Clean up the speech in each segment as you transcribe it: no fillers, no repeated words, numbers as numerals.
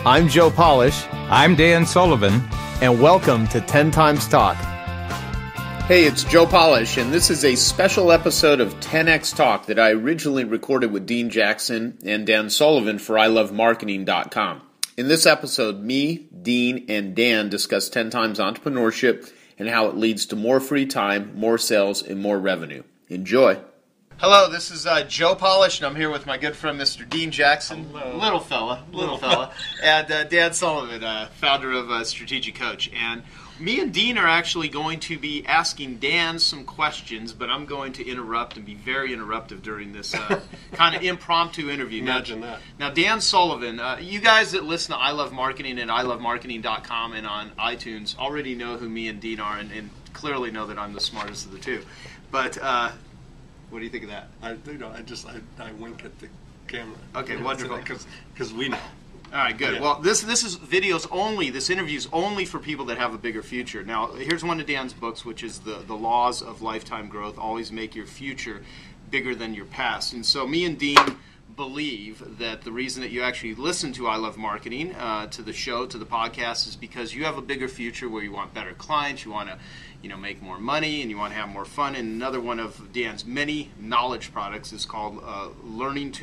I'm Joe Polish. I'm Dan Sullivan. And welcome to 10 Times Talk. Hey, it's Joe Polish, and this is a special episode of 10X Talk that I originally recorded with Dean Jackson and Dan Sullivan for ilovemarketing.com. In this episode, me, Dean, and Dan discuss 10 times entrepreneurship and how it leads to more free time, more sales, and more revenue. Enjoy. Hello, this is Joe Polish, and I'm here with my good friend, Mr. Dean Jackson. Hello. Little fella. And Dan Sullivan, founder of Strategic Coach. And me and Dean are actually going to be asking Dan some questions, but I'm going to interrupt and be very interruptive during this kind of impromptu interview. Imagine that. Now, Dan Sullivan, you guys that listen to I Love Marketing and ilovemarketing.com and on iTunes already know who me and Dean are and clearly know that I'm the smartest of the two. But what do you think of that? I wink at the camera. Okay, wonderful. Because we know. All right, good. Yeah. Well, this is videos only. This interview is only for people that have a bigger future. Now, here's one of Dan's books, which is the Laws of Lifetime Growth. Always make your future bigger than your past. And so, me and Dean believe that the reason that you actually listen to I Love Marketing, to the show, to the podcast, is because you have a bigger future where you want better clients, you want to make more money, and you want to have more fun. And another one of Dan's many knowledge products is called learning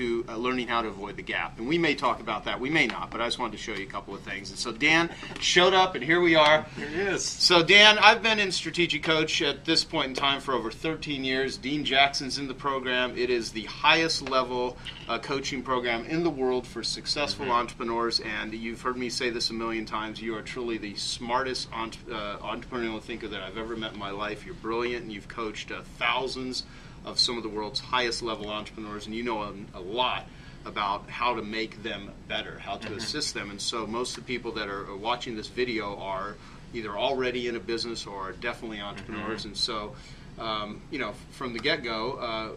how to avoid the gap. And we may talk about that, we may not, but I just wanted to show you a couple of things. And so Dan showed up, and here we are. Here he is. So Dan, I've been in Strategic Coach at this point in time for over 13 years. Dean Jackson's in the program. It is the highest level coaching program in the world for successful entrepreneurs. And you've heard me say this a million times. You are truly the smartest entrepreneurial thinker that I've ever met in my life. You're brilliant, and you've coached thousands of some of the world's highest level entrepreneurs, and you know a lot about how to make them better, how to assist them. And so most of the people that are watching this video are either already in a business or are definitely entrepreneurs. And so from the get-go,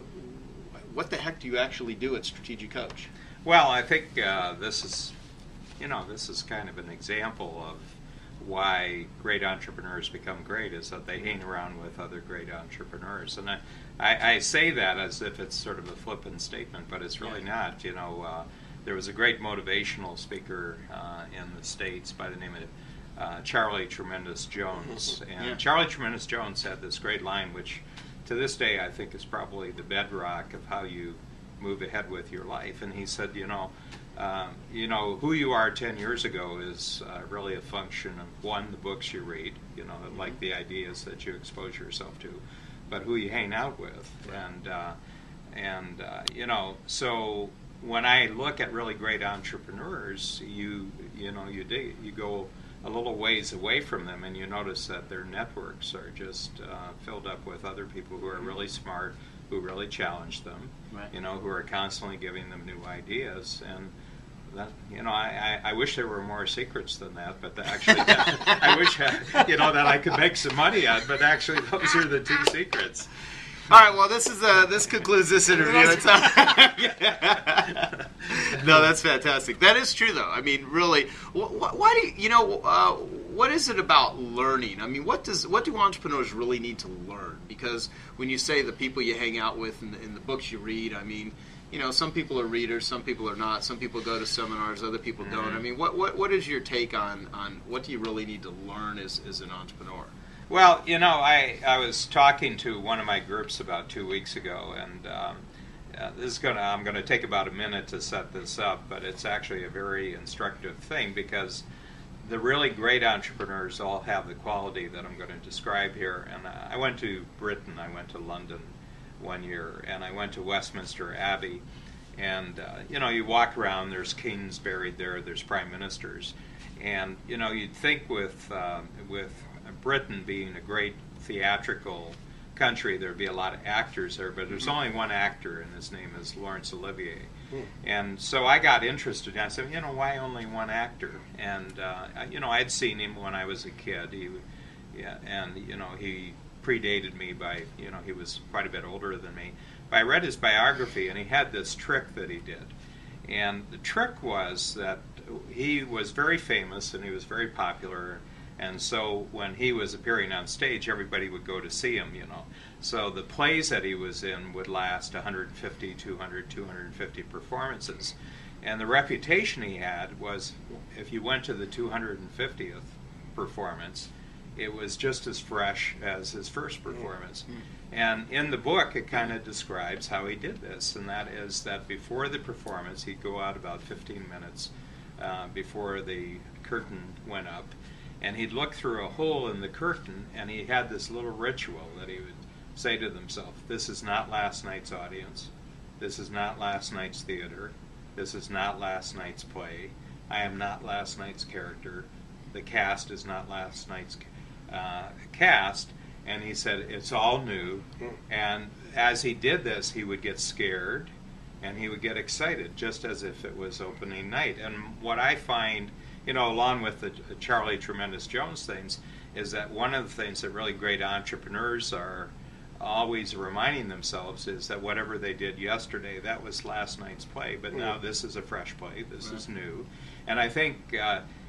what the heck do you actually do at Strategic Coach? Well, I think this is kind of an example of why great entrepreneurs become great, is that they hang around with other great entrepreneurs. And I say that as if it's sort of a flippant statement, but it's really not. There was a great motivational speaker in the States by the name of Charlie Tremendous Jones. And Charlie Tremendous Jones had this great line, which to this day I think is probably the bedrock of how you move ahead with your life. And he said, who you are 10 years ago is really a function of, one, the books you read, like the ideas that you expose yourself to, but who you hang out with. So when I look at really great entrepreneurs, you go a little ways away from them, and you notice that their networks are just filled up with other people who are really smart, who really challenge them, right. Who are constantly giving them new ideas. And that, I wish there were more secrets than that, but I wish that I could make some money on. But actually, those are the two secrets. All right. Well, this concludes this interview. No, that's fantastic. That is true, though. I mean, really, why do what is it about learning? I mean, what do entrepreneurs really need to learn? Because when you say the people you hang out with and the books you read, I mean, some people are readers, some people are not. Some people go to seminars, other people don't. I mean, what is your take on what do you really need to learn as an entrepreneur? Well, I was talking to one of my groups about 2 weeks ago, and I'm going to take about a minute to set this up, but it's actually a very instructive thing, because the really great entrepreneurs all have the quality that I'm going to describe here. And I went to Britain, I went to London 1 year, and I went to Westminster Abbey, and you walk around, there's kings buried there, there's prime ministers, and you'd think with Britain being a great theatrical country, there'd be a lot of actors there, but there's only one actor, and his name is Laurence Olivier. And so I got interested, and I said, why only one actor? And I'd seen him when I was a kid. He predated me by, he was quite a bit older than me. But I read his biography, and he had this trick that he did. And the trick was that he was very famous, and he was very popular, And so when he was appearing on stage, everybody would go to see him, you know. So the plays that he was in would last 150, 200, 250 performances. And the reputation he had was, if you went to the 250th performance, it was just as fresh as his first performance. And in the book, it kind of describes how he did this, and that is that before the performance, he'd go out about 15 minutes before the curtain went up, and he'd look through a hole in the curtain, and he had this little ritual that he would say to himself, this is not last night's audience, this is not last night's theater, this is not last night's play, I am not last night's character, the cast is not last night's cast. And he said it's all new. And as he did this, he would get scared and he would get excited, just as if it was opening night. And what I find, you know, along with the Charlie Tremendous Jones things, is that one of the things that really great entrepreneurs are always reminding themselves is that whatever they did yesterday, that was last night's play, but now this is a fresh play, this is new. And I think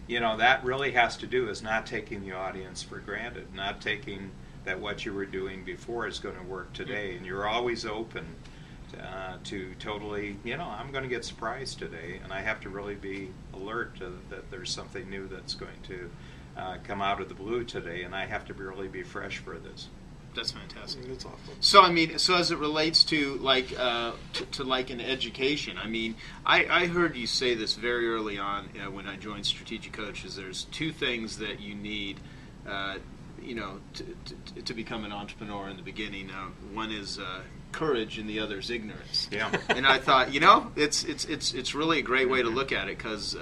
you know, that really has to do is not taking the audience for granted, not taking that what you were doing before is going to work today, and you're always open to totally, you know, I'm going to get surprised today, and I have to really be alert that there's something new that's going to come out of the blue today, and I have to really be fresh for this. That's fantastic. That's awesome. So I mean, so as it relates to like to like an education, I mean, I heard you say this very early on when I joined Strategic Coaches. There's two things that you need, you know, to become an entrepreneur in the beginning. One is courage, and the other is ignorance. Yeah. And I thought, you know, it's really a great way to look at it, because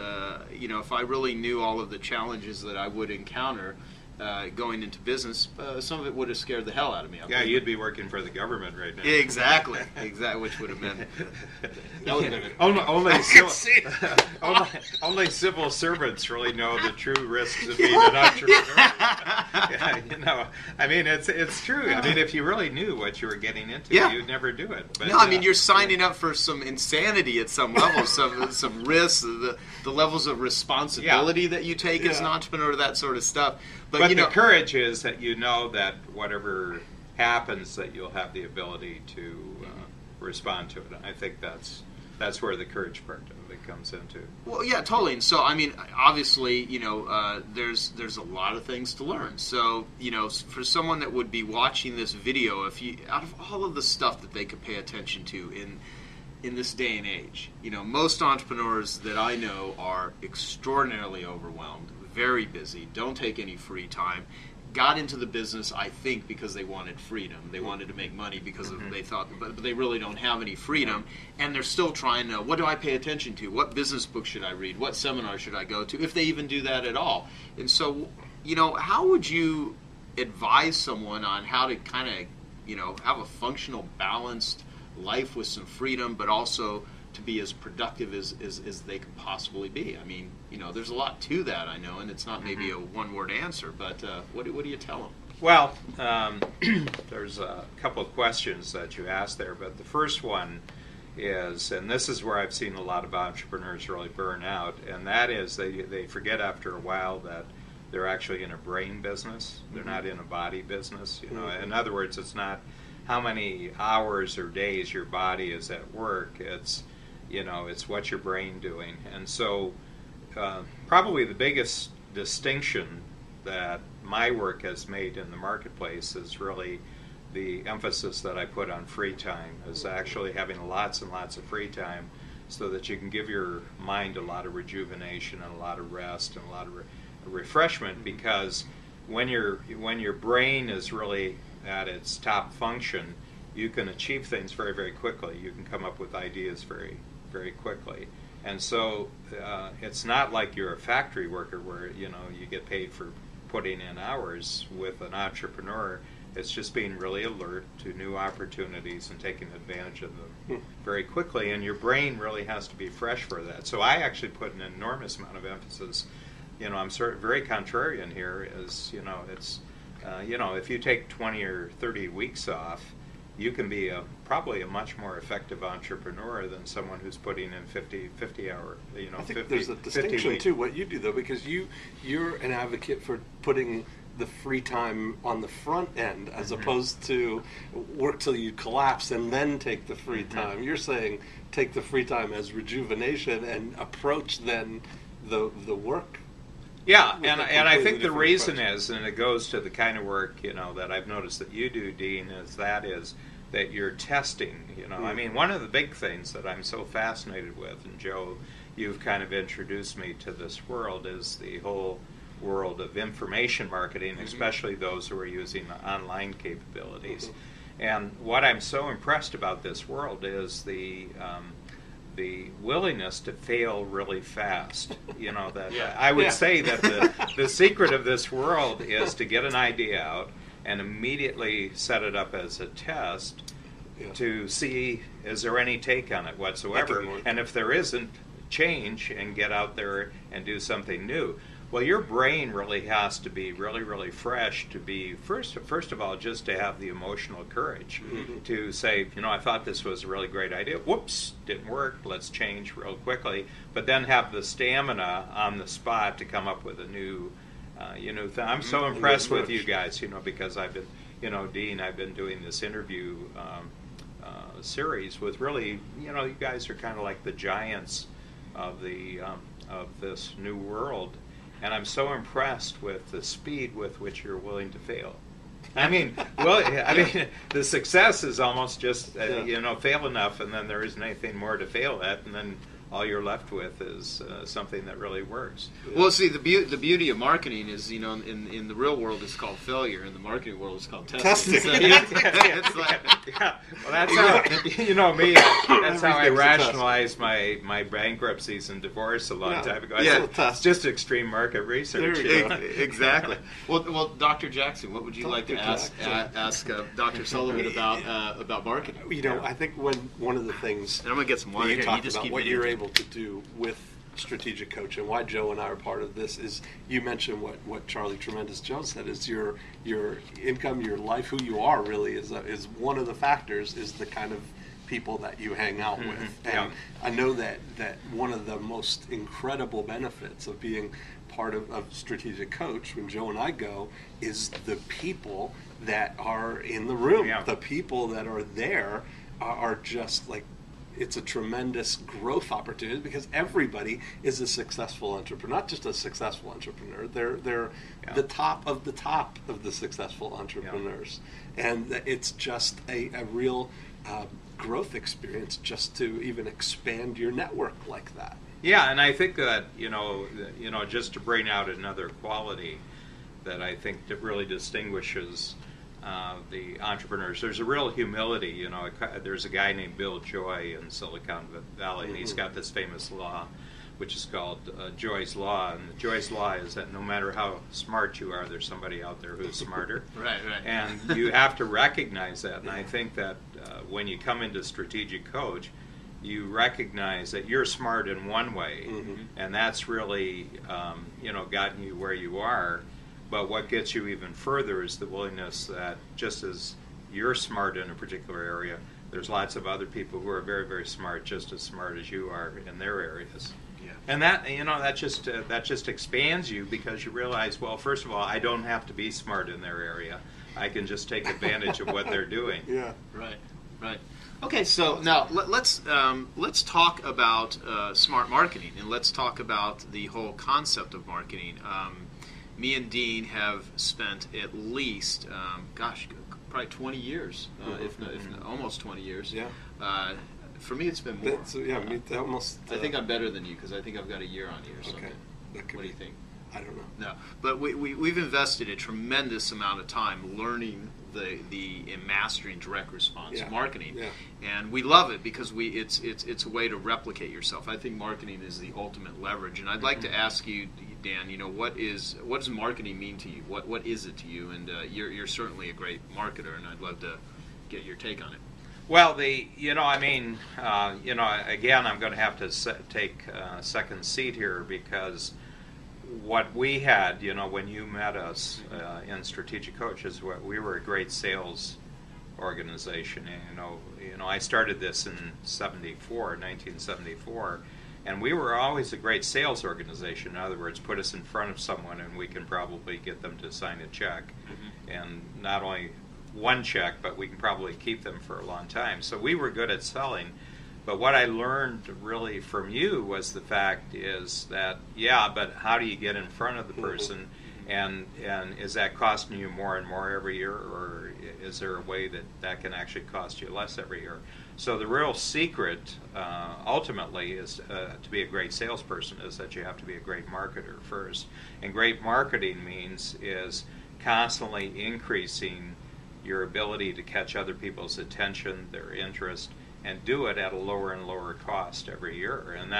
you know, if I really knew all of the challenges that I would encounter going into business, some of it would have scared the hell out of me. Yeah, you'd be working for the government right now. Exactly, which would have been that would have been only civil servants really know the true risks of being an entrepreneur. Yeah, you know, I mean, it's true. I mean, if you really knew what you were getting into, you'd never do it. But, no, I mean, you're signing up for some insanity at some level, some risks, the levels of responsibility that you take as an entrepreneur, that sort of stuff. But you know, the courage is that you know that whatever happens, that you'll have the ability to respond to it. I think that's where the courage part of it comes into. Well, yeah, totally. And so, I mean, obviously, you know, there's a lot of things to learn. So, you know, for someone that would be watching this video, if you, out of all of the stuff that they could pay attention to in this day and age, you know, most entrepreneurs that I know are extraordinarily overwhelmed, very busy, don't take any free time, got into the business, I think, because they wanted freedom. They wanted to make money because they thought, but they really don't have any freedom, and they're still trying to, what do I pay attention to? What business book should I read? What seminar should I go to? If they even do that at all. And so, you know, how would you advise someone on how to kind of, you know, have a functional, balanced life with some freedom, but also to be as productive as they can possibly be? I mean, you know, there's a lot to that, I know, and it's not maybe a one-word answer, but what do you tell them? Well, there's a couple of questions that you asked there, but the first one is, and this is where I've seen a lot of entrepreneurs really burn out, and that is they forget after a while that they're actually in a brain business. They're not in a body business. You know, in other words, it's not how many hours or days your body is at work. It's, you know, it's what's your brain doing. And so probably the biggest distinction that my work has made in the marketplace is really the emphasis that I put on free time, is actually having lots and lots of free time so that you can give your mind a lot of rejuvenation and a lot of rest and a lot of refreshment, because when your brain is really at its top function, you can achieve things very, very quickly. You can come up with ideas very, very quickly. And so it's not like you're a factory worker where, you know, you get paid for putting in hours. With an entrepreneur, it's just being really alert to new opportunities and taking advantage of them very quickly. And your brain really has to be fresh for that. So I actually put an enormous amount of emphasis. You know, I'm sort of very contrarian here. Is, you know, it's you know, if you take 20 or 30 weeks off, you can be probably a much more effective entrepreneur than someone who's putting in 50 hour, I think there's a distinction too, what you do though, because you're an advocate for putting the free time on the front end as opposed to work till you collapse and then take the free time. You're saying take the free time as rejuvenation and approach then the work. Yeah, and I think the reason is, and it goes to the kind of work that I've noticed that you do, Dean, is that you're testing. I mean, one of the big things that I'm so fascinated with, and Joe, you've kind of introduced me to this world, is the whole world of information marketing, especially those who are using the online capabilities. And what I'm so impressed about this world is the willingness to fail really fast. I would say that the secret of this world is to get an idea out and immediately set it up as a test to see, is there any take on it whatsoever, and if there isn't, change and get out there and do something new. Well, your brain really has to be really, really fresh to be, first of all, just to have the emotional courage to say, I thought this was a really great idea. Whoops, didn't work. Let's change real quickly. But then have the stamina on the spot to come up with a new, I'm so impressed with you guys, because I've been, Dean, I've been doing this interview series with really, you guys are kind of like the giants of this new world. And I'm so impressed with the speed with which you're willing to fail. I mean, the success is almost just, fail enough, and then there isn't anything more to fail at, and then all you're left with is something that really works. Well, see, the beauty of marketing is, in the real world it's called failure, in the marketing world it's called testing. So, it's like, well, that's how, me, that's how I rationalized my bankruptcies and divorce a long time ago. It's just extreme market research. Exactly. Well, Dr. Jackson, what would you like to ask Dr. Sullivan about marketing? I think one of the things, and I'm going to get some water here. You talked about what you're able to do with strategic coach, and why Joe and I are part of this is, you mentioned what Charlie Tremendous Jones said, is your income, your life, who you are really is one of the factors, is the kind of people that you hang out with. And I know that one of the most incredible benefits of being part of strategic coach, when Joe and I go, is the people that are in the room. The people that are there are just like, it's a tremendous growth opportunity, because everybody is a successful entrepreneur, not just a successful entrepreneur. They're the top of the successful entrepreneurs, and it's just a real growth experience just to even expand your network like that. Yeah, and I think that just to bring out another quality that I think that really distinguishes the entrepreneurs. There's a real humility. There's a guy named Bill Joy in Silicon Valley, and he's got this famous law, which is called Joy's Law. And Joy's Law is that no matter how smart you are, there's somebody out there who's smarter. Right. And you have to recognize that. And I think that when you come into strategic coach, you recognize that you're smart in one way, and that's really gotten you where you are. But what gets you even further is the willingness that just as you're smart in a particular area, there's lots of other people who are very, very smart, just as smart as you are in their areas. Yeah. And that just expands you, because you realize, well, first of all, I don't have to be smart in their area. I can just take advantage of what they're doing. Yeah. Right. Okay, so now let's talk about smart marketing, and let's talk about the whole concept of marketing. Me and Dean have spent at least, probably 20 years, if not almost 20 years. Yeah. For me, it's been more. Almost. I think I'm better than you, because I think I've got a year on you or something. Okay. What do you think? I don't know. No, but we've invested a tremendous amount of time learning and mastering direct response marketing, and we love it because it's a way to replicate yourself. I think marketing is the ultimate leverage, and I'd like to ask you, Dan, what does marketing mean to you? What is it to you? And you're certainly a great marketer, and I'd love to get your take on it. Well, again, I'm going to have to take a second seat here, because what we had, when you met us in Strategic Coach, is we were a great sales organization. And, I started this in 1974, and we were always a great sales organization. In other words, put us in front of someone and we can probably get them to sign a check. And not only one check, but we can probably keep them for a long time. So we were good at selling. But what I learned really from you was the fact is that, but how do you get in front of the person? And is that costing you more and more every year, or is there a way that can actually cost you less every year? So the real secret, ultimately, is to be a great salesperson is that you have to be a great marketer first. And great marketing means is constantly increasing your ability to catch other people's attention, their interest, and do it at a lower and lower cost every year. And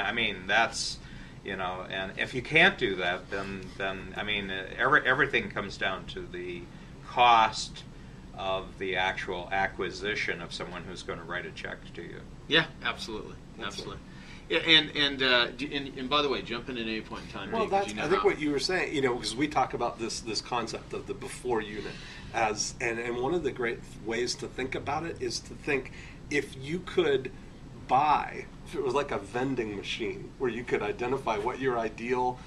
that's, and if you can't do that, then everything comes down to the cost of the actual acquisition of someone who's going to write a check to you. Yeah, absolutely. Yeah, and by the way, jump in at any point in time. Well, I think what you were saying, because we talk about this concept of the before unit and one of the great ways to think about it is to think if you could buy, if it was like a vending machine where you could identify who your ideal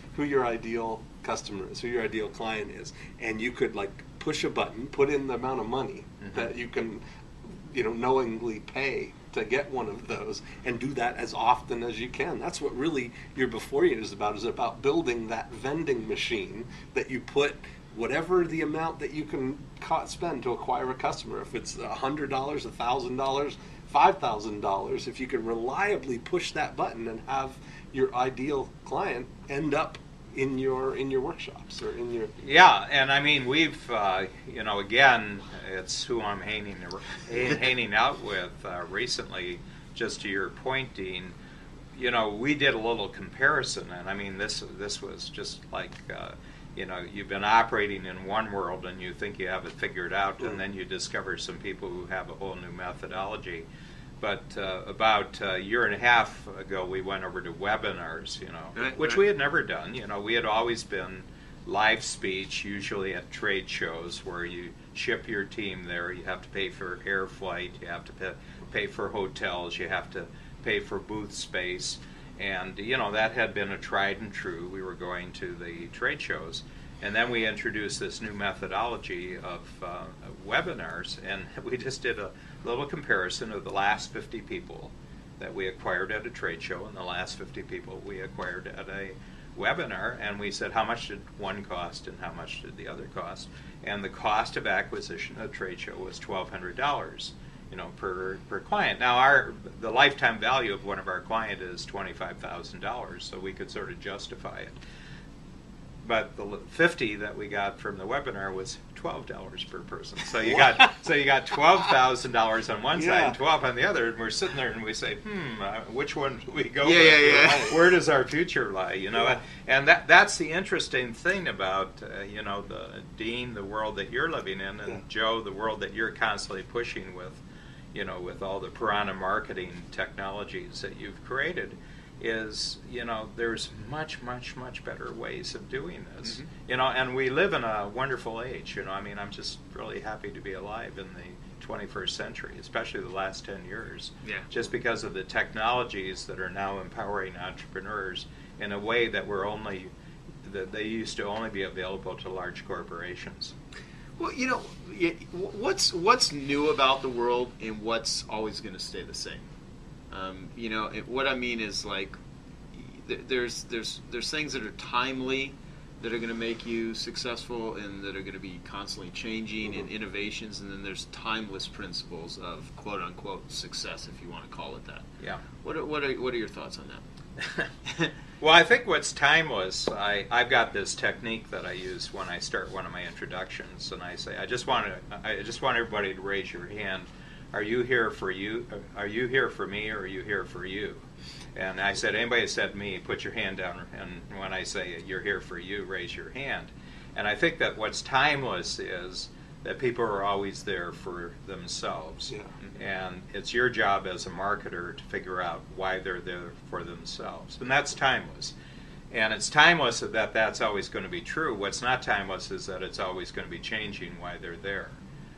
customer is, who your ideal client is, and you could push a button, put in the amount of money that you can, knowingly pay to get one of those, and do that as often as you can. That's what really your before unit is about building that vending machine that you put whatever the amount that you can spend to acquire a customer. If it's $100, $1,000, $5,000, if you can reliably push that button and have your ideal client end up in your workshops or in your and we've again, it's who I'm hanging out with recently. Just to your point, Dean, we did a little comparison, and this was just like you've been operating in one world and you think you have it figured out, and then you discover some people who have a whole new methodology. But about a year and a half ago, we went over to webinars, which we had never done. We had always been live speech, usually at trade shows where you ship your team there. You have to pay for air flight, you have to pay for hotels, you have to pay for booth space. And, that had been a tried and true. We were going to the trade shows. And then we introduced this new methodology of webinars, and we just did a little comparison of the last 50 people that we acquired at a trade show and the last 50 people we acquired at a webinar, and we said how much did one cost and how much did the other cost. And the cost of acquisition at a trade show was $1,200. Per client. Now, the lifetime value of one of our clients is $25,000, so we could sort of justify it. But the 50 that we got from the webinar was $12 per person. So you got $12,000 on one side and 12 on the other, and we're sitting there and we say, which one do we go with? Where does our future lie? And that's the interesting thing about the Dean, the world that you're living in, and Joe, the world that you're constantly pushing with. With all the piranha marketing technologies that you've created, is, there's much, much, much better ways of doing this. And we live in a wonderful age. I'm just really happy to be alive in the 21st century, especially the last 10 years. Just because of the technologies that are now empowering entrepreneurs in a way that they used to only be available to large corporations. Well, what's new about the world and what's always going to stay the same? What I mean is there's things that are timely that are going to make you successful and that are going to be constantly changing and innovations, and then there's timeless principles of quote unquote success, if you want to call it that. Yeah. What are your thoughts on that? Well, I think what's timeless, I've got this technique that I use when I start one of my introductions, and I say, I just want everybody to raise your hand. Are you here for you? Are you here for me, or are you here for you? And I said, anybody that said me, put your hand down, and when I say you're here for you, raise your hand. And I think that what's timeless is that people are always there for themselves. And it's your job as a marketer to figure out why they're there for themselves. And that's timeless. And it's timeless that that's always going to be true. What's not timeless is that it's always going to be changing why they're there.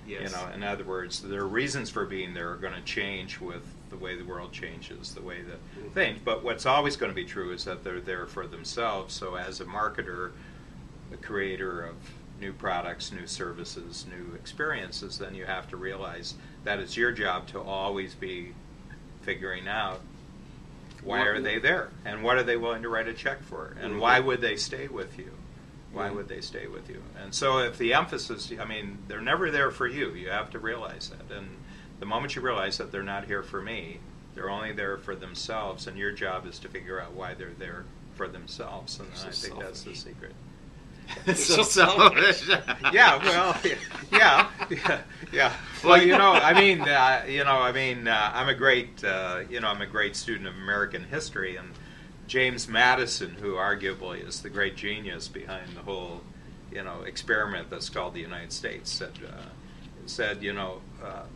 Yes. In other words, their reasons for being there are going to change with the way the world changes, the way that things. But what's always going to be true is that they're there for themselves. So as a marketer, a creator of new products, new services, new experiences, then you have to realize that it's your job to always be figuring out why are they there, and what are they willing to write a check for, and why would they stay with you? Why would they stay with you? And so if the emphasis, they're never there for you. You have to realize that. And the moment you realize that they're not here for me, they're only there for themselves, and your job is to figure out why they're there for themselves. And I think that's the secret. So selfish. Yeah. Well. Yeah. Well, I'm a great student of American history, and James Madison, who arguably is the great genius behind the whole, experiment that's called the United States, said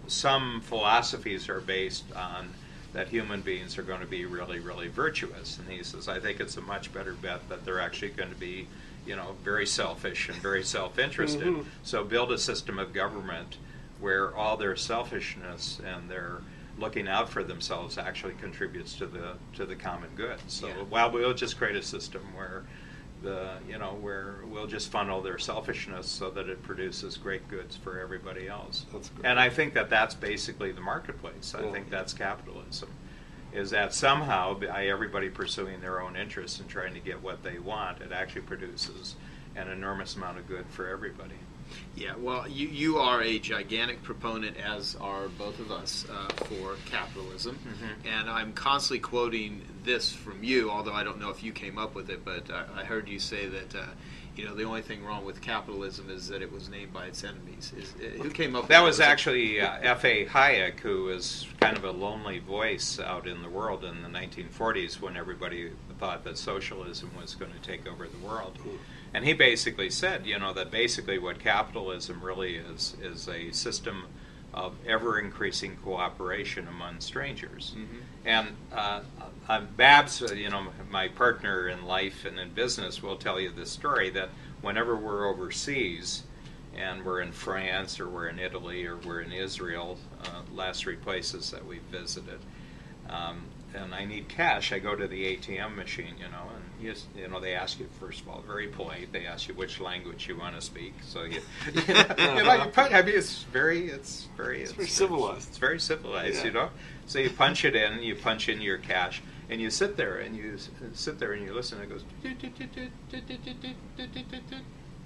some philosophies are based on that human beings are going to be really, really virtuous, and he says, I think it's a much better bet that they're actually going to be very selfish and very self-interested. So build a system of government where all their selfishness and their looking out for themselves actually contributes to the common good. So we'll just create a system where where we'll just funnel their selfishness so that it produces great goods for everybody else. That's great. And I think that that's basically the marketplace. I think that's capitalism. Is that somehow by everybody pursuing their own interests and trying to get what they want, it actually produces an enormous amount of good for everybody. Yeah, well, you are a gigantic proponent, as are both of us, for capitalism. And I'm constantly quoting this from you, although I don't know if you came up with it, but I heard you say that the only thing wrong with capitalism is that it was named by its enemies. Who came up with that? Was actually F.A. Hayek, who was kind of a lonely voice out in the world in the 1940s when everybody thought that socialism was going to take over the world. And he basically said, that basically what capitalism really is a system of ever-increasing cooperation among strangers. And Babs, my partner in life and in business, will tell you this story that whenever we're overseas and we're in France or we're in Italy or we're in Israel, last 3 places that we've visited, and I need cash, I go to the ATM machine, and they ask you, first of all, very polite, they ask you which language you want to speak. So it's very civilized. It's very civilized, So you punch it in, you punch in your cash, and you sit there and you listen, and it goes,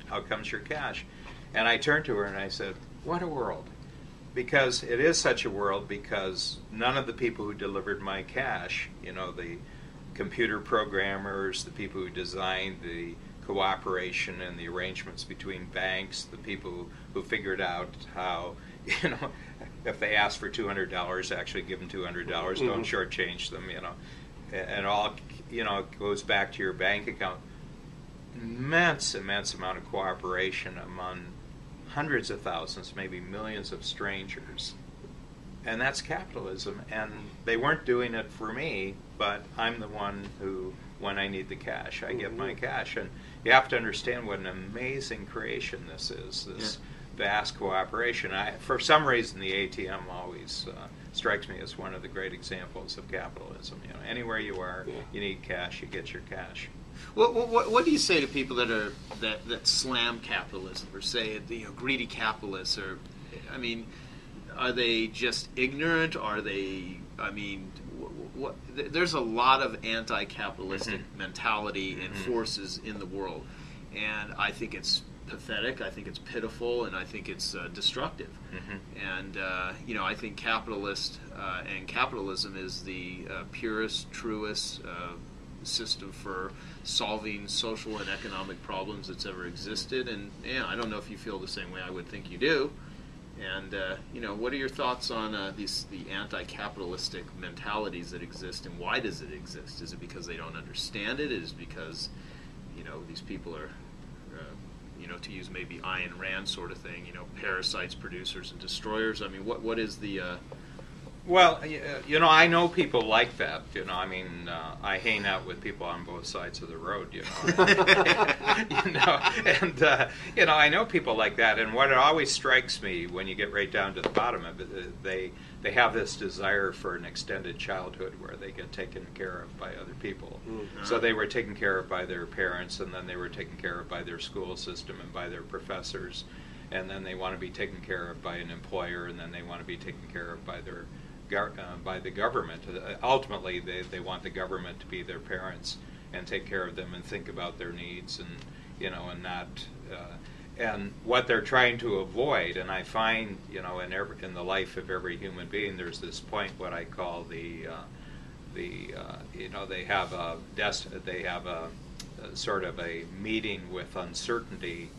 out comes your cash. And I turned to her and I said, what a world. Because it is such a world, because none of the people who delivered my cash, the computer programmers, the people who designed the cooperation and the arrangements between banks, the people who figured out how, if they ask for $200, actually give them $200, don't shortchange them, and all, goes back to your bank account. Immense amount of cooperation among hundreds of thousands, maybe millions of strangers. And that's capitalism. And they weren't doing it for me, but I'm the one who, when I need the cash, I get my cash. And you have to understand what an amazing creation this is, this vast cooperation. For some reason, the ATM always strikes me as one of the great examples of capitalism. Anywhere you are, you need cash, you get your cash. What do you say to people that slam capitalism or say greedy capitalists? Or, are they just ignorant? Are they? There's a lot of anti-capitalistic mentality and forces in the world, and I think it's pathetic. I think it's pitiful, and I think it's destructive. And I think capitalism is the purest, truest system for solving social and economic problems that's ever existed. And I don't know if you feel the same way. I would think you do. And what are your thoughts on the anti-capitalistic mentalities that exist, and why does it exist? Is it because they don't understand it? Is it because these people are to use maybe Ayn Rand sort of thing, parasites, producers, and destroyers? What is the Well, I know people like that. I mean, I hang out with people on both sides of the road. And I know people like that. And what always strikes me when you get right down to the bottom of it, they have this desire for an extended childhood where they get taken care of by other people. Mm-hmm. So they were taken care of by their parents, and then they were taken care of by their school system and by their professors, and then they want to be taken care of by an employer, and then they want to be taken care of by the government. Ultimately, they want the government to be their parents and take care of them and think about their needs, and and not. And what they're trying to avoid, and I find, in the life of every human being, there's this point what I call they have a sort of a meeting with uncertainty,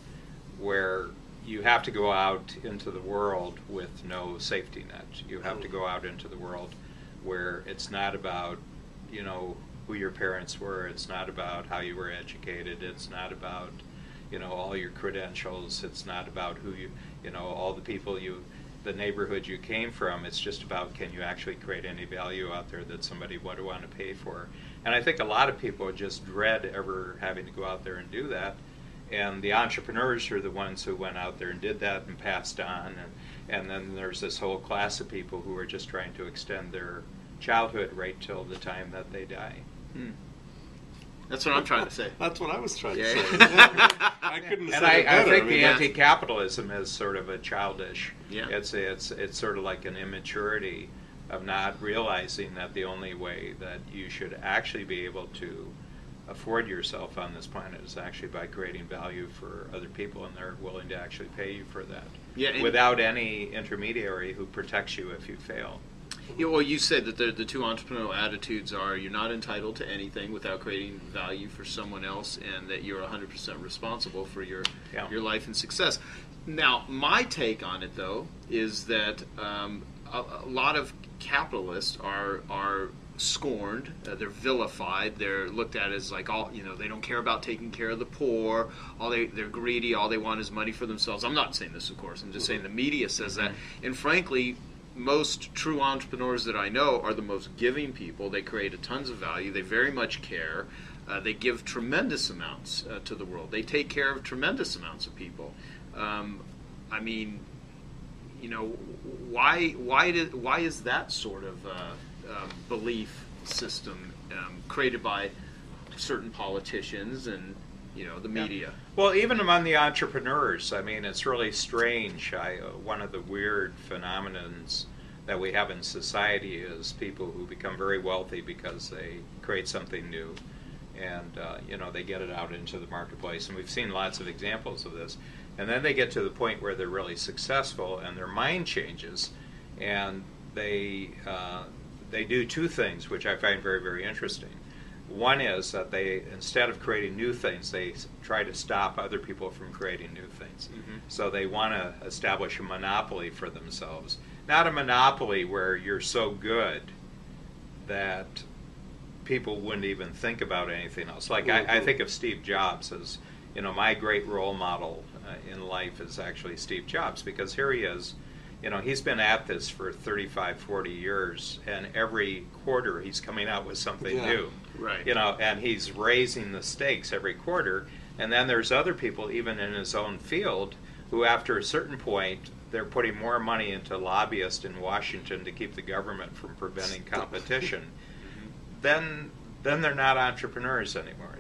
where you have to go out into the world with no safety net. You have to go out into the world where it's not about, who your parents were. It's not about how you were educated. It's not about, all your credentials. It's not about who all the people the neighborhood you came from. It's just about, can you actually create any value out there that somebody would want to pay for? And I think a lot of people just dread ever having to go out there and do that. And the entrepreneurs are the ones who went out there and did that and passed on. And then there's this whole class of people who are just trying to extend their childhood right till the time that they die. That's what I'm trying to say. That's what I was trying to say. I couldn't have said it better. I think the anti-capitalism is sort of a childish. Yeah. It's sort of like an immaturity of not realizing that the only way that you should actually be able to afford yourself on this planet is actually by creating value for other people, and they're willing to actually pay you for that. Yeah, without any intermediary who protects you if you fail. Yeah, well, you said that the two entrepreneurial attitudes are you're not entitled to anything without creating value for someone else, and that you're 100% responsible for your life and success. Now, my take on it, though, is that a lot of capitalists are scorned, they're vilified, they're looked at as like they don't care about taking care of the poor, they're greedy, all they want is money for themselves. I'm not saying this, of course, I'm just saying the media says that, and frankly, most true entrepreneurs that I know are the most giving people. They create tons of value, they very much care, they give tremendous amounts to the world, they take care of tremendous amounts of people. I mean, why is that sort of belief system created by certain politicians and the media? Well, even among the entrepreneurs, I mean, it's really strange. One of the weird phenomenons that we have in society is people who become very wealthy because they create something new, and they get it out into the marketplace, and we've seen lots of examples of this. And then they get to the point where they're really successful, and their mind changes, and they do two things, which I find very, very interesting. One is that they, instead of creating new things, they try to stop other people from creating new things. Mm-hmm. So they want to establish a monopoly for themselves. Not a monopoly where you're so good that people wouldn't even think about anything else. Like I think of Steve Jobs as, my great role model in life is actually Steve Jobs, because here he is. He's been at this for 35, 40 years, and every quarter he's coming out with something new. Right. And he's raising the stakes every quarter. And then there's other people, even in his own field, who after a certain point, they're putting more money into lobbyists in Washington to keep the government from preventing competition. Then they're not entrepreneurs anymore.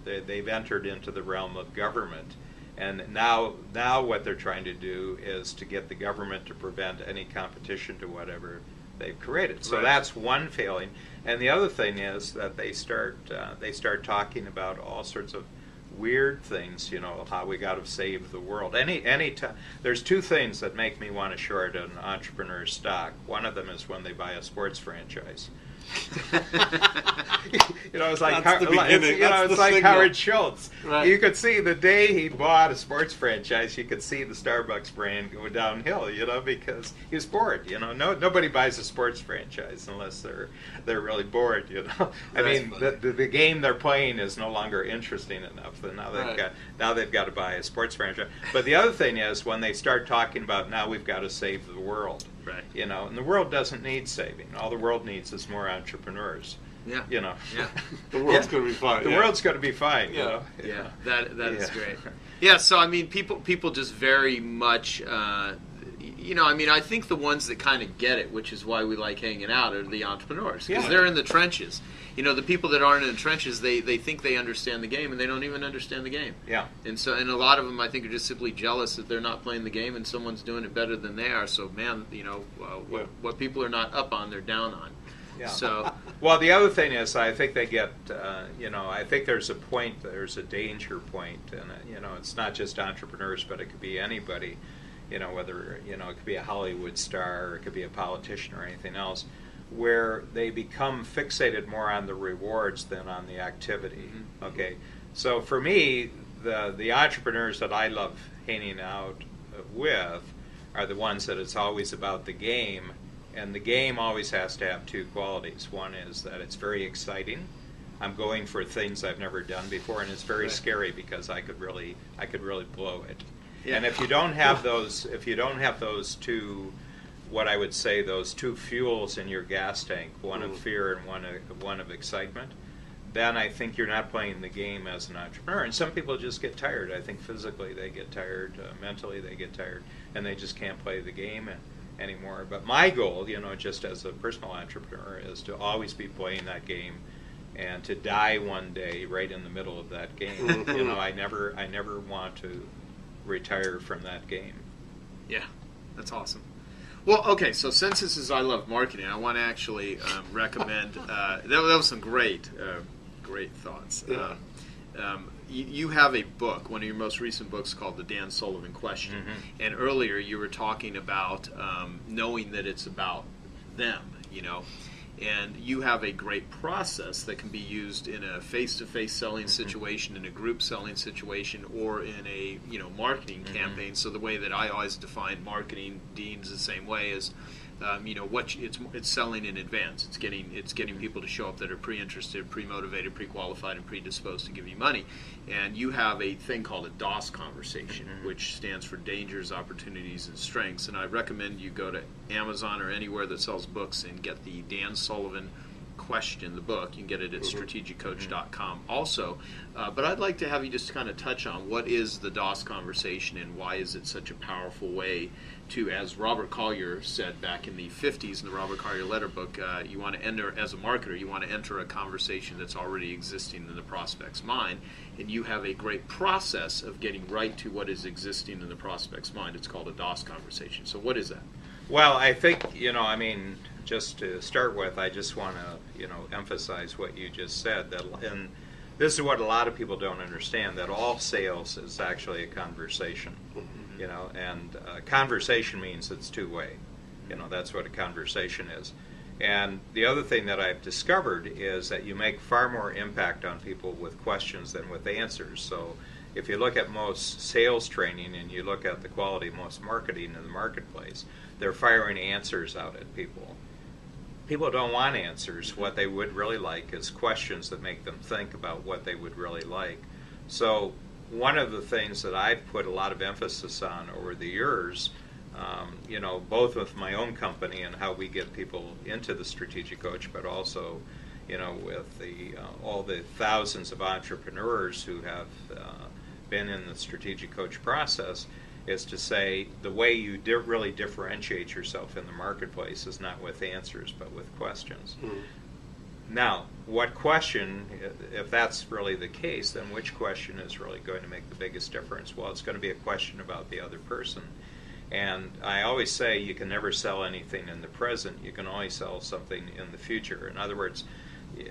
They've entered into the realm of government. And now what they're trying to do is to get the government to prevent any competition to whatever they've created. So that's one failing. And the other thing is that they start talking about all sorts of weird things, how we got to save the world. Any time, there's two things that make me want to short an entrepreneur's stock. One of them is when they buy a sports franchise. It's like it's like Howard Schultz. Right. You could see the day he bought a sports franchise, you could see the Starbucks brand go downhill. Because he was bored. Nobody buys a sports franchise unless they're really bored. I mean, the game they're playing is no longer interesting enough. So now they've got to buy a sports franchise. But the other thing is when they start talking about now we've got to save the world. Right. And the world doesn't need saving. All the world needs is more entrepreneurs. Yeah. Yeah. The world's going to be fine. The world's going to be fine. Yeah. Yeah. That is great. Yeah. So I mean, people just very much. I think the ones that kind of get it, which is why we like hanging out, are the entrepreneurs, because they're in the trenches. The people that aren't in the trenches, they think they understand the game, and they don't even understand the game. Yeah. And a lot of them, I think, are just simply jealous that they're not playing the game, and someone's doing it better than they are. So, man, what people are not up on, they're down on. Yeah. So, well, the other thing is, I think they get, I think there's a danger point, and it's not just entrepreneurs, but it could be anybody. Whether it could be a Hollywood star, or it could be a politician, or anything else, where they become fixated more on the rewards than on the activity. Mm-hmm. Okay, so for me, the entrepreneurs that I love hanging out with are the ones that it's always about the game, and the game always has to have two qualities. One is that it's very exciting. I'm going for things I've never done before, and it's very scary because I could really blow it. Yeah. And if you don't have those two, what I would say, those two fuels in your gas tank, one of fear and one of excitement, then I think you're not playing the game as an entrepreneur. And some people just get tired. I think physically they get tired, mentally they get tired, and they just can't play the game anymore. But my goal, just as a personal entrepreneur, is to always be playing that game, and to die one day right in the middle of that game. I never want to retire from that game. Yeah, that's awesome. Well, okay, so since this is I Love Marketing, I want to actually recommend, that was some great thoughts. Yeah. You have a book, one of your most recent books, called The Dan Sullivan Question. Mm-hmm. And earlier you were talking about knowing that it's about them, and you have a great process that can be used in a face-to-face selling situation, in a group selling situation, or in a marketing campaign. So the way that I always define marketing, Dean's the same way, is it's selling in advance. It's getting people to show up that are pre-interested, pre-motivated, pre-qualified, and predisposed to give you money. And you have a thing called a D.O.S conversation, which stands for dangers, opportunities, and strengths. And I recommend you go to Amazon or anywhere that sells books and get the Dan Sullivan Question, the book. You can get it at strategiccoach.com also. But I'd like to have you just kind of touch on what is the D.O.S conversation, and why is it such a powerful way to, as Robert Collier said back in the 50s in the Robert Collier letter book, you want to enter, as a marketer, you want to enter a conversation that's already existing in the prospect's mind, and you have a great process of getting right to what is existing in the prospect's mind. It's called a D.O.S conversation. So what is that? Well, I think, just to start with, I just want to, emphasize what you just said, and this is what a lot of people don't understand, that all sales is actually a conversation. And conversation means it's two-way. That's what a conversation is. And the other thing that I've discovered is that you make far more impact on people with questions than with answers. So if you look at most sales training and you look at the quality of most marketing in the marketplace, they're firing answers out at people. People don't want answers. What they would really like is questions that make them think about what they would really like. So one of the things that I've put a lot of emphasis on over the years, both with my own company and how we get people into the strategic coach, but also, with all the thousands of entrepreneurs who have been in the strategic coach process, is to say the way you really differentiate yourself in the marketplace is not with answers, but with questions. Now, what question, if that's really the case, then which question is really going to make the biggest difference? Well, it's going to be a question about the other person. And I always say you can never sell anything in the present. You can only sell something in the future. In other words,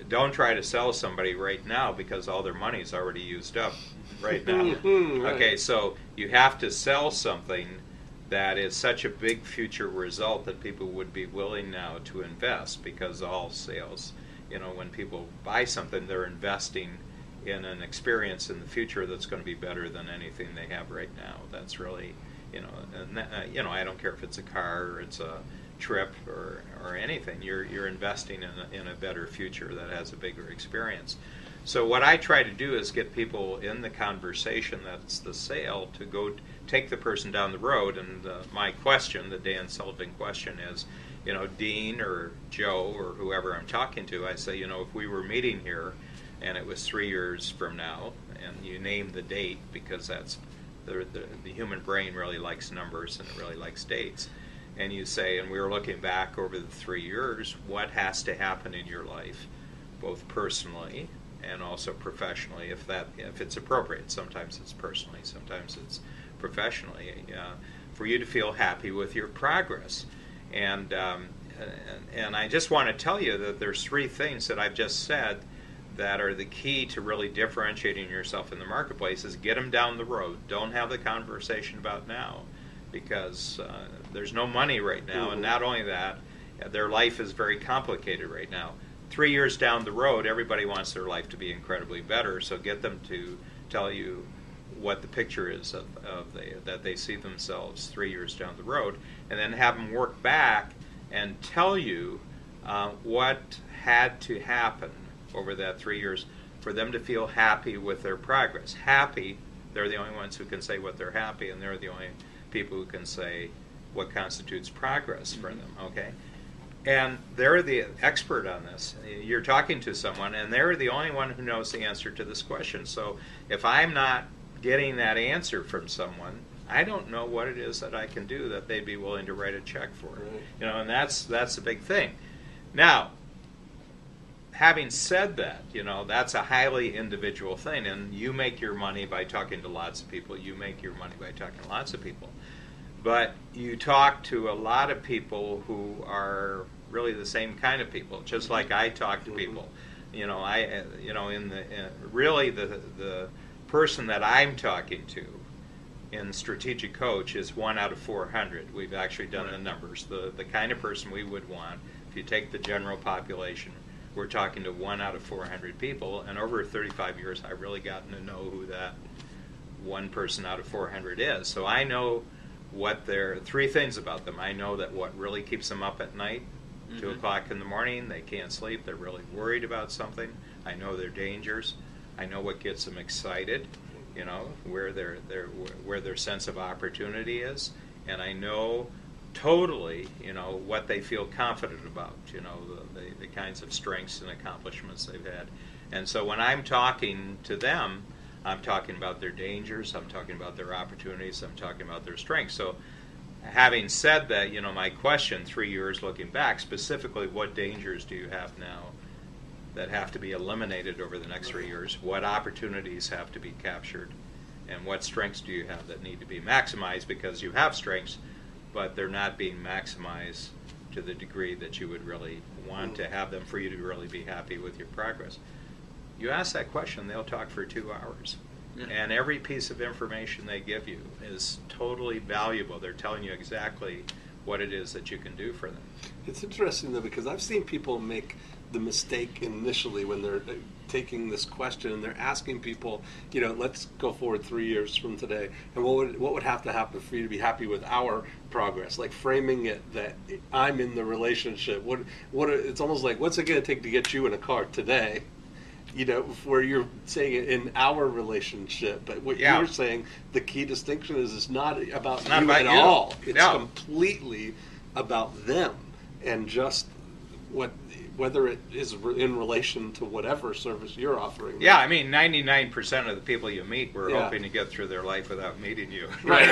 don't try to sell somebody right now because all their money is already used up right now. Okay, so you have to sell something that is such a big future result that people would be willing now to invest, because all sales, when people buy something, they're investing in an experience in the future that's going to be better than anything they have right now. That's really, I don't care if it's a car or it's a trip or anything. You're investing in a better future that has a bigger experience. So what I try to do is get people in the conversation that's the sale to go take the person down the road. And my question, the Dan Sullivan question is, Dean or Joe or whoever I'm talking to, I say, if we were meeting here and it was 3 years from now, and you name the date, because that's the human brain really likes numbers and it really likes dates. And you say, and we were looking back over the 3 years, what has to happen in your life, both personally and also professionally, if it's appropriate. Sometimes it's personally, sometimes it's professionally, for you to feel happy with your progress. And I just want to tell you that there's 3 things that I've just said that are the key to really differentiating yourself in the marketplace. Is get them down the road. Don't have the conversation about now, because there's no money right now, and not only that, their life is very complicated right now. 3 years down the road, everybody wants their life to be incredibly better, so get them to tell you what the picture is that they see themselves 3 years down the road, and then have them work back and tell you what had to happen over that 3 years for them to feel happy with their progress. Happy, they're the only ones who can say what they're happy, and they're the only people who can say what constitutes progress for them, okay? And they're the expert on this. You're talking to someone, and they're the only one who knows the answer to this question. So if I'm not getting that answer from someone, I don't know what it is that I can do that they'd be willing to write a check for. Right. And that's the big thing. Now, having said that, that's a highly individual thing, and you make your money by talking to lots of people. You make your money by talking to lots of people. But you talk to a lot of people who are really the same kind of people, just like I talk to people. Really the person that I'm talking to in Strategic Coach is 1 out of 400. We've actually done the numbers. The kind of person we would want, if you take the general population, we're talking to 1 out of 400 people, and over 35 years I've really gotten to know who that one person out of 400 is. So I know what their 3 things about them. I know that what really keeps them up at night, 2 o'clock in the morning, they can't sleep, they're really worried about something. I know their dangers. I know what gets them excited, where their sense of opportunity is, and I know totally, what they feel confident about, the kinds of strengths and accomplishments they've had. And so when I'm talking to them, I'm talking about their dangers, I'm talking about their opportunities, I'm talking about their strengths. So having said that, my question 3 years looking back, specifically what dangers do you have now that have to be eliminated over the next 3 years? What opportunities have to be captured? And what strengths do you have that need to be maximized? Because you have strengths, but they're not being maximized to the degree that you would really want to have them for you to really be happy with your progress. You ask that question, they'll talk for 2 hours. Yeah. And every piece of information they give you is totally valuable. They're telling you exactly what it is that you can do for them. It's interesting, though, because I've seen people make the mistake initially when they're taking this question and they're asking people, let's go forward 3 years from today, and what would have to happen for you to be happy with our progress? Like framing it that I'm in the relationship. It's almost like, what's it going to take to get you in a car today? Where you're saying it in our relationship, but what you're saying, the key distinction is it's not about you at all. It's completely about them, and just whether it is in relation to whatever service you're offering. Yeah, I mean, 99% of the people you meet were hoping to get through their life without meeting you. Right.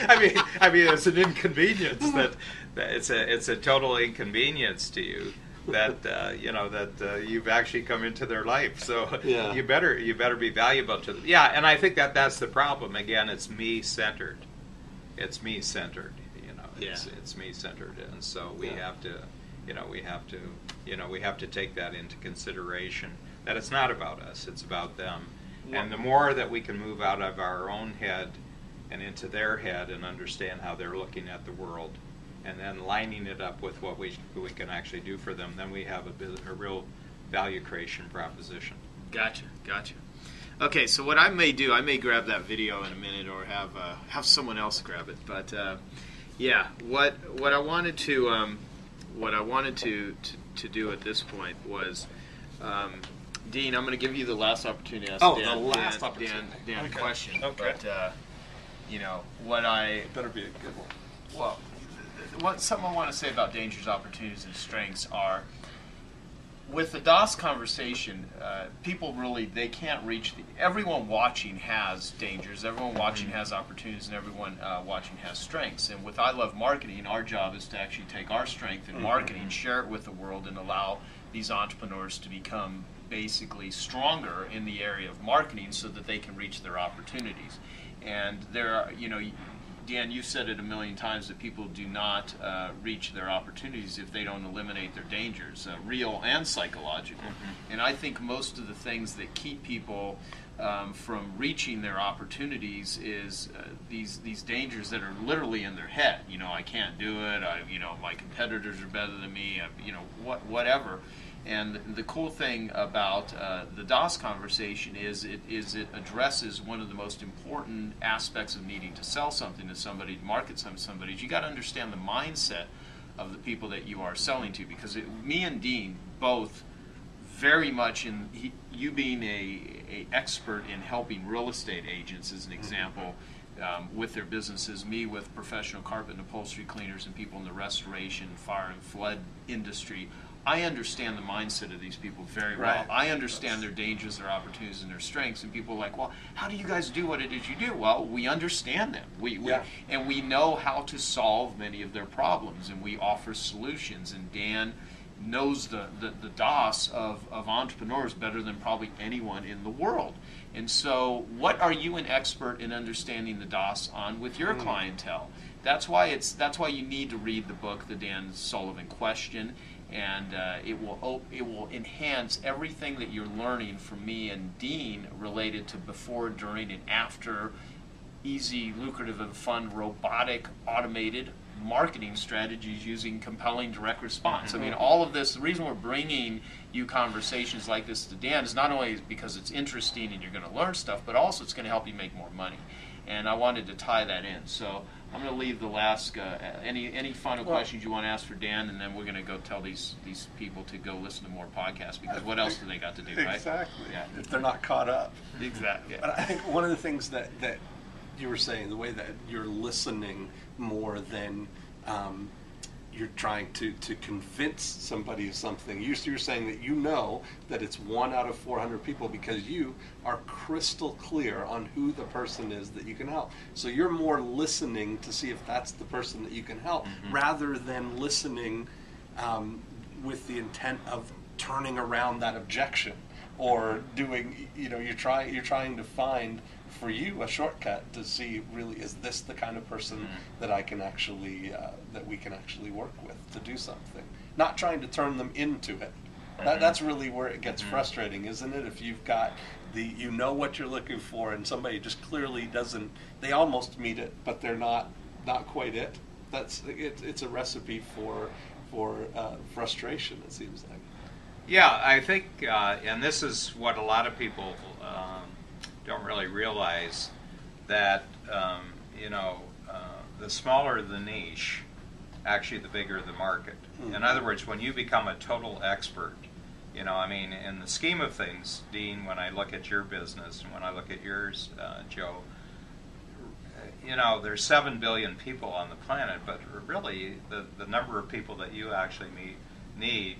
I mean, it's an inconvenience that it's a total inconvenience to you. That you've actually come into their life, so you better be valuable to them. Yeah, and I think that's the problem. Again, it's me centered. It's me centered. It's me centered, and so we have to, we have to take that into consideration. That it's not about us; it's about them. And the more that we can move out of our own head and into their head and understand how they're looking at the world, and then lining it up with what we can actually do for them, then we have a real value creation proposition. Gotcha. Okay, so what I may do, I may grab that video in a minute, or have someone else grab it. But what I wanted to do at this point was, Dean, I'm going to give you the last opportunity to ask Dan a question. Okay. But It better be a good one. Well, what something I want to say about dangers, opportunities, and strengths are, with the D.O.S conversation, people really, they can't reach everyone watching has dangers, everyone watching has opportunities, and everyone watching has strengths. And with I Love Marketing, our job is to actually take our strength in marketing, share it with the world, and allow these entrepreneurs to become basically stronger in the area of marketing so that they can reach their opportunities. And there are, Dan, you said it a million times that people do not reach their opportunities if they don't eliminate their dangers, real and psychological. And I think most of the things that keep people from reaching their opportunities is these dangers that are literally in their head. I can't do it. My competitors are better than me. Whatever. And the cool thing about the D.O.S conversation is it addresses one of the most important aspects of needing to sell something to somebody, to market something to somebody. Is you got to understand the mindset of the people that you are selling to. Because me and Dean both very much you being a expert in helping real estate agents, as an example, with their businesses, me with professional carpet and upholstery cleaners and people in the restoration, fire and flood industry. I understand the mindset of these people very well. Right. I understand their dangers, their opportunities, and their strengths. And people are like, well, how do you guys do what it is you do? Well, we understand them. And we know how to solve many of their problems, and we offer solutions. And Dan knows the D.O.S of entrepreneurs better than probably anyone in the world. And so what are you an expert in understanding the D.O.S on with your clientele? That's why you need to read the book, The Dan Sullivan Question. And it will enhance everything that you're learning from me and Dean related to before, during, and after easy, lucrative, and fun, robotic, automated marketing strategies using compelling direct response. I mean, all of this, the reason we're bringing you conversations like this to Dan is not only because it's interesting and you're going to learn stuff, but also it's going to help you make more money. And I wanted to tie that in. So I'm going to leave the last, any final questions you want to ask for Dan, and then we're going to go tell these people to go listen to more podcasts, because what else do they got to do, right? Exactly. Yeah. If they're not caught up. Exactly. Yeah. But I think one of the things that you were saying, the way that you're listening more than you're trying to convince somebody of something. You're saying that you know that it's 1 out of 400 people because you are crystal clear on who the person is that you can help. So you're more listening to see if that's the person that you can help, rather than listening with the intent of turning around that objection or doing, you're trying to find for you a shortcut to see, really, is this the kind of person that I can actually that we can actually work with to do something, not trying to turn them into it. That's really where it gets frustrating, isn't it? If you've got what you're looking for and somebody just clearly doesn't, they almost meet it, but they're not quite it. It's a recipe for frustration, it seems like. Yeah, I think, and this is what a lot of people don't really realize, that the smaller the niche, actually the bigger the market. In other words, when you become a total expert, in the scheme of things, Dean, when I look at your business and when I look at yours, Joe, there's 7 billion people on the planet, but really the number of people that you actually need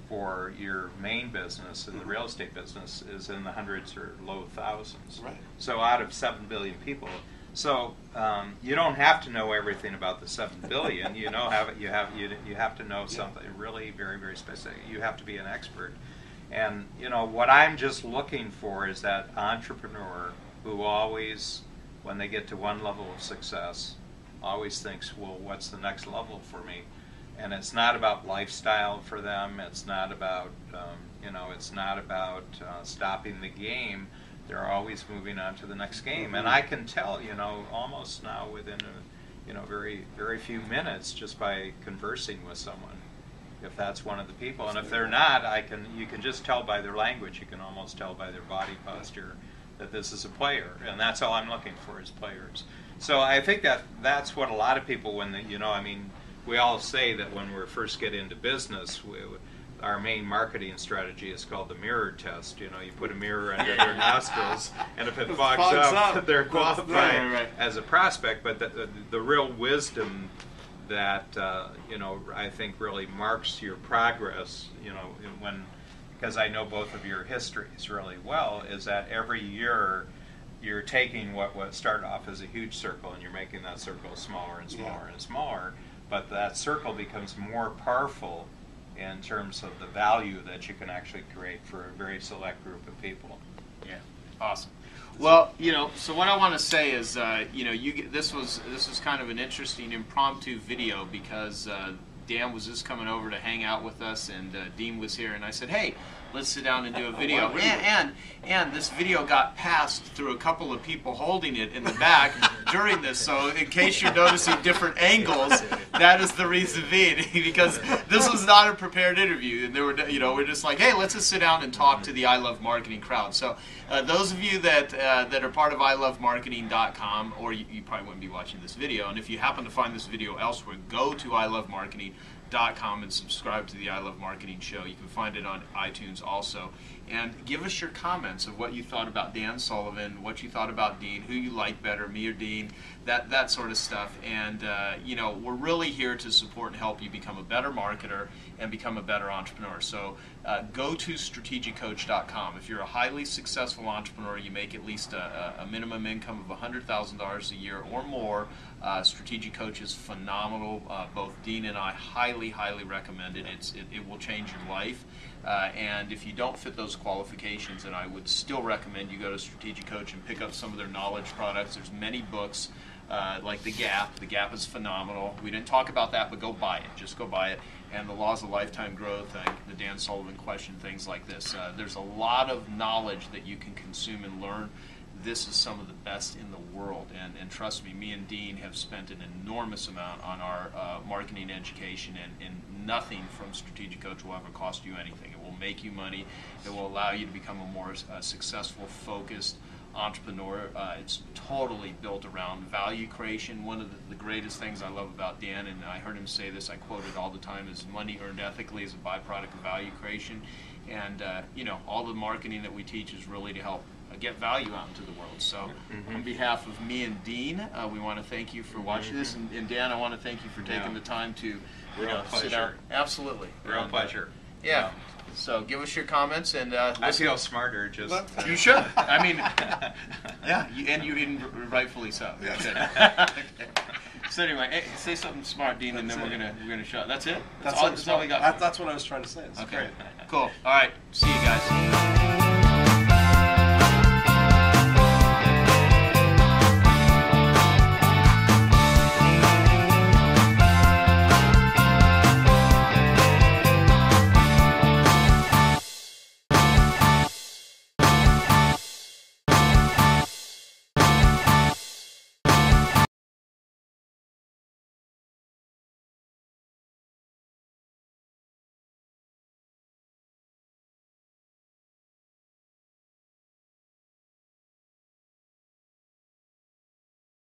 for your main business in the real estate business is in the hundreds or low thousands. Right. So out of 7 billion people, so you don't have to know everything about the 7 billion. You have to know something really very, very specific. You have to be an expert. And what I'm just looking for is that entrepreneur who always, when they get to one level of success, always thinks, well, what's the next level for me? And it's not about lifestyle for them. It's not about, stopping the game. They're always moving on to the next game. And I can tell, almost now within very, very few minutes, just by conversing with someone, if that's one of the people. And if they're not, you can just tell by their language. You can almost tell by their body posture that this is a player. And that's all I'm looking for, is players. So I think that's what a lot of people, we all say that when we first get into business, our main marketing strategy is called the mirror test. You put a mirror under their nostrils, and if it fogs up, they're qualified as a prospect. But the real wisdom that I think really marks your progress, because I know both of your histories really well, is that every year you're taking what started off as a huge circle and you're making that circle smaller and smaller and smaller, but that circle becomes more powerful in terms of the value that you can actually create for a very select group of people. Yeah, awesome. Well, so what I want to say is, this was kind of an interesting impromptu video because Dan was just coming over to hang out with us, and Dean was here, and I said, hey, let's sit down and do a video. And this video got passed through a couple of people holding it in the back during this. So in case you're noticing different angles, that is the reason being, because this was not a prepared interview. And we're just like, hey, let's just sit down and talk to the I Love Marketing crowd. So those of you that are part of ilovemarketing.com, or you probably wouldn't be watching this video, and if you happen to find this video elsewhere, go to ilovemarketing.com and subscribe to the I Love Marketing show. You can find it on iTunes also. And give us your comments of what you thought about Dan Sullivan, what you thought about Dean, who you like better, me or Dean, that sort of stuff. And we're really here to support and help you become a better marketer and become a better entrepreneur. So go to strategiccoach.com. If you're a highly successful entrepreneur, you make at least a minimum income of $100,000 a year or more, Strategic Coach is phenomenal. Both Dean and I highly, highly recommend it. It will change your life. And if you don't fit those qualifications, then I would still recommend you go to Strategic Coach and pick up some of their knowledge products. There's many books like The Gap. The Gap is phenomenal. We didn't talk about that, but go buy it. Just go buy it. And The Laws of Lifetime Growth, the Dan Sullivan Question, things like this. There's a lot of knowledge that you can consume and learn. This is some of the best in the world, and trust me and Dean have spent an enormous amount on our marketing education, and nothing from Strategic Coach will ever cost you anything. It will make you money. It will allow you to become a more successful, focused entrepreneur. It's totally built around value creation. One of the greatest things I love about Dan, and I heard him say this, I quote it all the time, is money earned ethically is a byproduct of value creation. And all the marketing that we teach is really to help get value out into the world. So on behalf of me and Dean, we want to thank you for watching this, and Dan, I want to thank you for taking the time to sit down. Absolutely. Real pleasure. Yeah. So give us your comments, and I feel smarter just. You should. I mean, yeah, and rightfully so. Yeah. Okay. So anyway, hey, say something smart, Dean, and then we're gonna shut. That's it. That's all we got. That's what I was trying to say. Okay. Cool. All right. See you guys.